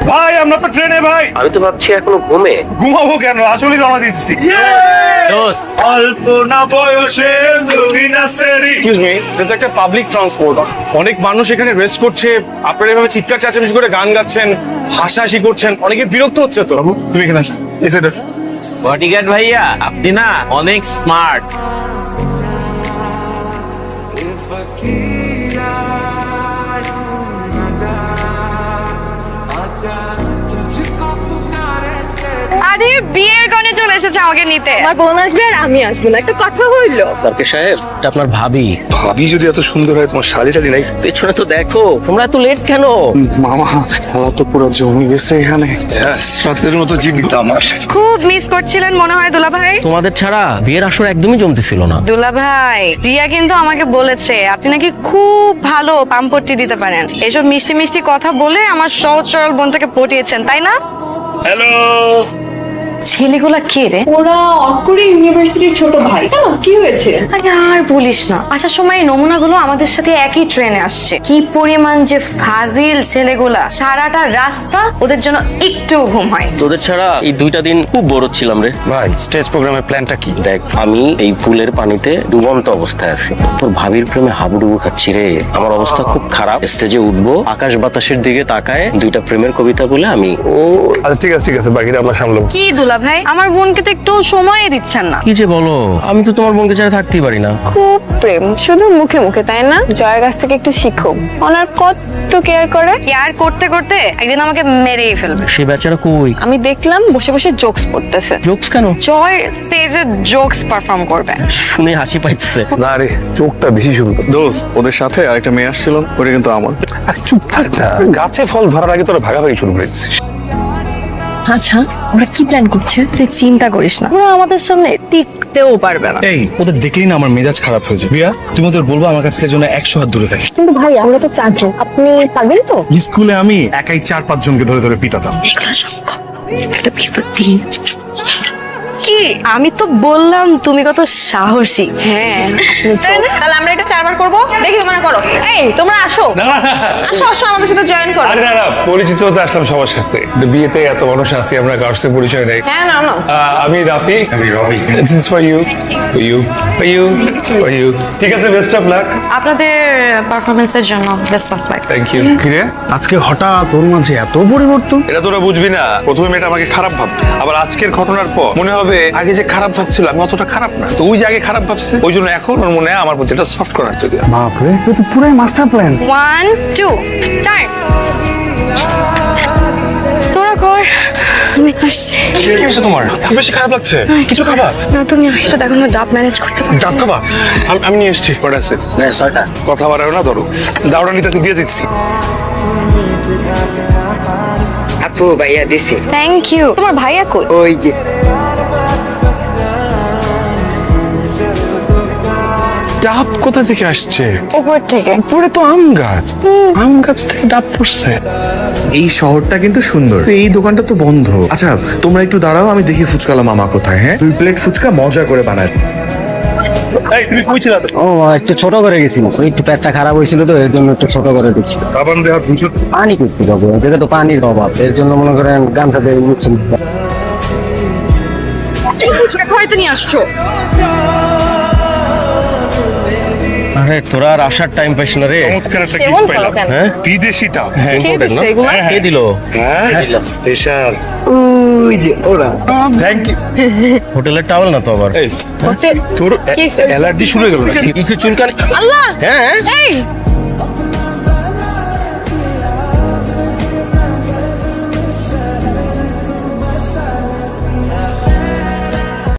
ভাই আমরা তো ট্রেনে ভাই। আমি তো ভাবছি এখনো ঘুমাবো কেন, আসলে রওনা দিচ্ছি। দোস্ত অল্প না বয়সে এক্সকিউজ মি, এটা তো একটা পাবলিক ট্রান্সপোর্ট, অনেক মানুষ এখানে রেস্ট করছে, আপনারা এভাবে চিৎকার চেঁচামেচি করে গান গাচ্ছেন, হাসাহাসি করছেন, অনেকে বিরক্ত হচ্ছে তো। বাবু তুমি এখানে আসো, এই সাইডে আসো। বডিগার্ড ভাইয়া আপনি না অনেক স্মার্ট। আরে বিয়ের গানে চলে এসেছে আমাকে নিতে। আমার বোন আসবে আর আমি আসবো না, একটা কথা হইলো। সারকে সাহেব, এটা আপনার ভাবি। ভাবি যদি এত সুন্দর হয়, তোমার শাড়ি টাড়ি নাই? পেছনে তো দেখো, তোমরা এত লেট কেন? মামা আমার তো পুরো জমি গেছে এখানে, সত্যের মতো জীবিত আমার। খুব মিস করছিলেন মনে হয় দুলা ভাই। তোমাদের ছাড়া বিয়ের আসর একদমই জমতেছিল না। দুলা ভাই, রিয়া কিন্তু আমাকে বলেছে আপনি নাকি খুব ভালো পাম্পট্টি দিতে পারেন। এসব মিষ্টি মিষ্টি কথা বলে আমার সহজ সরল বোনটাকে পটিয়েছেন, তাই না? হ্যালো, ছেলেগুলা কে রে? ওরা অকুরি ইউনিভার্সিটির ছোট ভাই। কেন, কি হয়েছে? আরে আর বলিস না, আসার সময় নমুনাগুলো আমাদের সাথে একই ট্রেনে আসছে। কি পরিমাণ যে ফাজিল ছেলেগুলা, সারাটা রাস্তা ওদের জন্য একটু ঘুম হয়। তোদের ছাড়া এই 2টা দিন খুব বড় ছিলাম রে ভাই স্টেজ প্রোগ্রামের প্ল্যানটা কি? দেখ, আমি এই পুলের পানিতে ডুবন্ত অবস্থায় আছি, তোর ভাবির প্রেমে হাবুডুবু খাচ্ছি রে। আমার অবস্থা খুব খারাপ। স্টেজে উঠবো, আকাশ বাতাসের দিকে তাকায় 2টা প্রেমের কবিতা বলে আমি আচ্ছা ঠিক আছে বাকিটা আমরা সামলাবো। কি দুলা ভাই, আমার বোনকে তো একটু সময় দিচ্ছেন না। কি যে বলো, আমি তো তোমার বোনকে ছাড়া থাকতেই পারি না। খুব প্রেম শুধু মুখে মুখে, তাই না? জয়ের কাছ থেকে একটু শিখো, ওনার কত কেয়ার করে। কেয়ার করতে করতে একদিন আমাকে মেরেই ফেলবে। সে বেচারা কই? আমি দেখলাম বসে বসে জোকস পড়তেছে। জোকস কেন? জয় স্টেজে জোকস পারফর্ম করবে। শুনে হাসি পাইতেছে। না রে, চোখটা বেশি শুরু। দোস্ত ওদের সাথে আরেকটা মেয়ে আসছিল, ওটা কিন্তু আমার। আর চুপ থাক না, গাছে ফল ধরার আগে তোরা ভাগাভাগি শুরু করে দিচ্ছিস। আচ্ছা ওরা কি প্ল্যান করছে? তুই চিন্তা করিস না, ওরা আমাদের সামনে টিকতেও পারবে না। এই ওদের দেখলেই না আমার মেজাজ খারাপ হয়ে যায়। রিয়া, তুমি ওদের বলবো আমার কাছ থেকে জন্য 100 হাত দূরে থাকে। কিন্তু ভাই আমরা তো 4 জন, আপনি পারবেন তো? স্কুলে আমি একাই 4-5 জনকে ধরে ধরে পিটাতাম। কি আমি তো বললাম তুমি কত সাহসী। হ্যাঁ তাহলে আমরা এটা 4 বার করবো, দেখি মনে করো। এই তোমরা আসো আসো আসো আমাদের সাথে জয়েন করো। আরে না, পরিচিত হতে আসলাম সবার সাথে। বিয়েতে এত মানুষ আছি, আমরা কারোর সাথে পরিচয় নেই। হ্যাঁ না না আমি Rafi. This is for you, for you, for you, for you. ঠিক আছে, বেস্ট অফ লাক। আপনাদের পারফরমেন্সের জন্য best of luck. Thank you. কিরে আজকে হঠাৎ তোর মাঝে এত পরিবর্তন? এটা তোরা বুঝবি না। প্রথমে মেয়েটা আমাকে খারাপ ভাবতো, আবার আজকের ঘটনার পর মনে হবে আগে যে খারাপ ভাবছিল আমি অতটা খারাপ না। তো ওই যে আগে খারাপ ভাবছে, ওই জন্য এখন ওর মনে হয় আমার প্রতি এটা সফট করার জন্য। বাপরে, এটা তো পুরাই মাস্টার প্ল্যান। 1 2 স্টার্ট। তোরা কর, আমি আসছি। কি হয়েছে তোমার? খুব বেশি খারাপ লাগছে? কিছু খাবা? না তুমি এটা দেখো না, ডাব ম্যানেজ করতে পারো। ডাব খাবা? আমি নিয়ে এসেছি। কটা আছে? হ্যাঁ, 6টা। কথা বাড়াও না, ধরো দাওড়া নিতে দিয়ে দিচ্ছি। আপু ভাইয়া দিছি। Thank you. তোমার ভাইয়া কই? ওই যে ডাব কোথা থেকে আসছে? উপর থেকে। পুরো তো আম গাছ, আম গাছ থেকে ডাব পড়ছে। এই শহরটা কিন্তু সুন্দর, তো এই দোকানটা তো বন্ধ। আচ্ছা তোমরা একটু দাঁড়াও, আমি দেখি ফুচকালা মামা কোথায়। হ্যাঁ 2 প্লেট ফুচকা মজা করে বানায়। এই তুমি কই ছিলা? ও একটু ছোট করে গেছিল, একটু পেটটা খারাপ হয়েছিল তো এর জন্য একটু ছোট করে দিচ্ছি। সাবান দেওয়ার বুঝো? পানি করতে যাবো, এটা তো পানির অভাব, এর জন্য মনে করেন গামছা দিয়ে নিচ্ছেন। এই ফুচকা খাইতে নিয়ে আসছো? আরে তোরা আর আসার টাইম পাইস না রে। চমৎকার একটা সেবন গিফট করো পাইলাম। কেন? হ্যাঁ, বিদেশি ডাব। কে দিছে এগুলা? কে দিল? হ্যাঁ স্পেশাল। ওই যে ওরা। Thank you. হোটেলের টাওয়াল না তো আবার? এই তোর কি হইছে? অ্যালার্জি শুরু হয়ে গেল নাকি? কিছু চুলকানি। আল্লাহ! হ্যাঁ এই